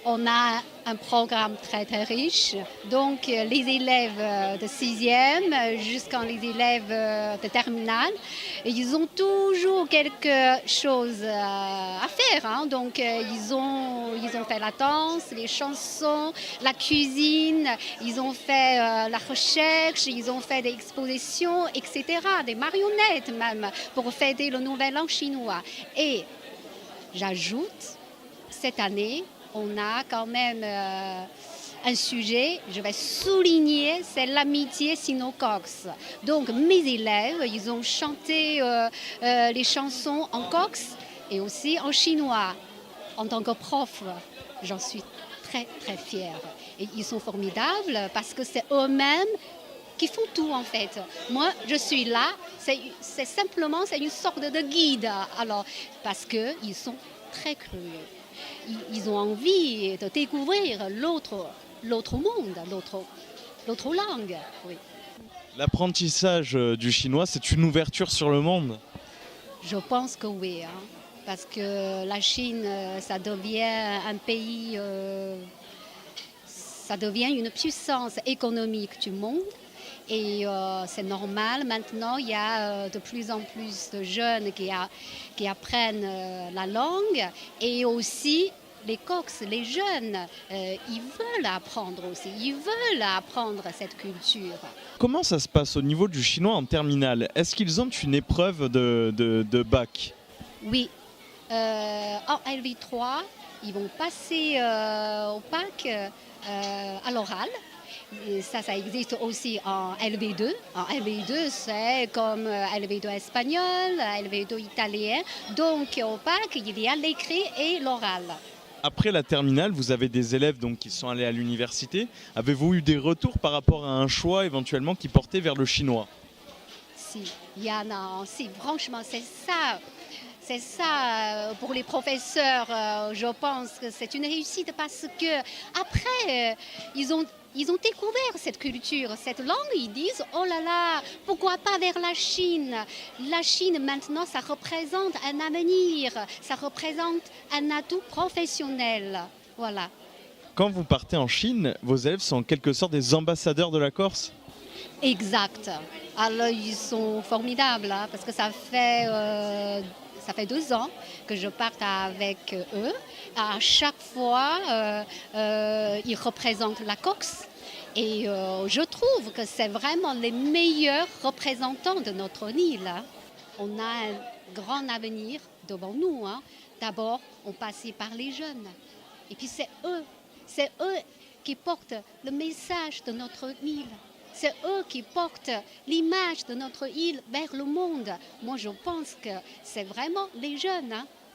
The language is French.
On a un programme très très riche. Donc les élèves de 6e jusqu'à les élèves de terminale, ils ont toujours quelque chose à faire. Hein. Donc ils ont fait la danse, les chansons, la cuisine, ils ont fait la recherche, ils ont fait des expositions, etc. Des marionnettes même pour fêter le Nouvel An chinois. Et j'ajoute, cette année, on a quand même un sujet, je vais souligner, c'est l'amitié sino-corse. Donc mes élèves, ils ont chanté les chansons en corse et aussi en chinois. En tant que prof, j'en suis très très fière. Et ils sont formidables parce que c'est eux-mêmes qui font tout en fait. Moi, je suis là, c'est simplement c'est une sorte de guide. Alors, parce qu'ils sont très curieux. Ils ont envie de découvrir l'autre monde, l'autre langue. Oui. L'apprentissage du chinois, c'est une ouverture sur le monde. Je pense que oui, hein, parce que la Chine, ça devient un pays, ça devient une puissance économique du monde. Et c'est normal, maintenant il y a de plus en plus de jeunes qui apprennent la langue et aussi les Corses, les jeunes, ils veulent apprendre aussi, ils veulent apprendre cette culture. Comment ça se passe au niveau du chinois en terminale? Est-ce qu'ils ont une épreuve de bac? Oui, en LV3, ils vont passer au bac à l'oral. Et ça existe aussi en LV2. En LV2, c'est comme LV2 espagnol, LV2 italien. Donc au bac, il y a l'écrit et l'oral. Après la terminale, vous avez des élèves donc, qui sont allés à l'université. Avez-vous eu des retours par rapport à un choix éventuellement qui portait vers le chinois? Si, il y en a. Si, franchement, c'est ça. C'est ça, pour les professeurs, je pense que c'est une réussite parce que après, ils ont découvert cette culture, cette langue. Ils disent, oh là là, pourquoi pas vers la Chine? La Chine, maintenant, ça représente un avenir, ça représente un atout professionnel. Voilà. Quand vous partez en Chine, vos élèves sont en quelque sorte des ambassadeurs de la Corse? Exact. Alors, ils sont formidables hein, parce que ça fait 2 ans que je parte avec eux. À chaque fois, ils représentent la Corse. Et je trouve que c'est vraiment les meilleurs représentants de notre île. Hein. On a un grand avenir devant nous. Hein. D'abord, on passe par les jeunes. Et puis c'est eux qui portent le message de notre île. C'est eux qui portent l'image de notre île vers le monde. Moi, je pense que c'est vraiment les jeunes. Hein.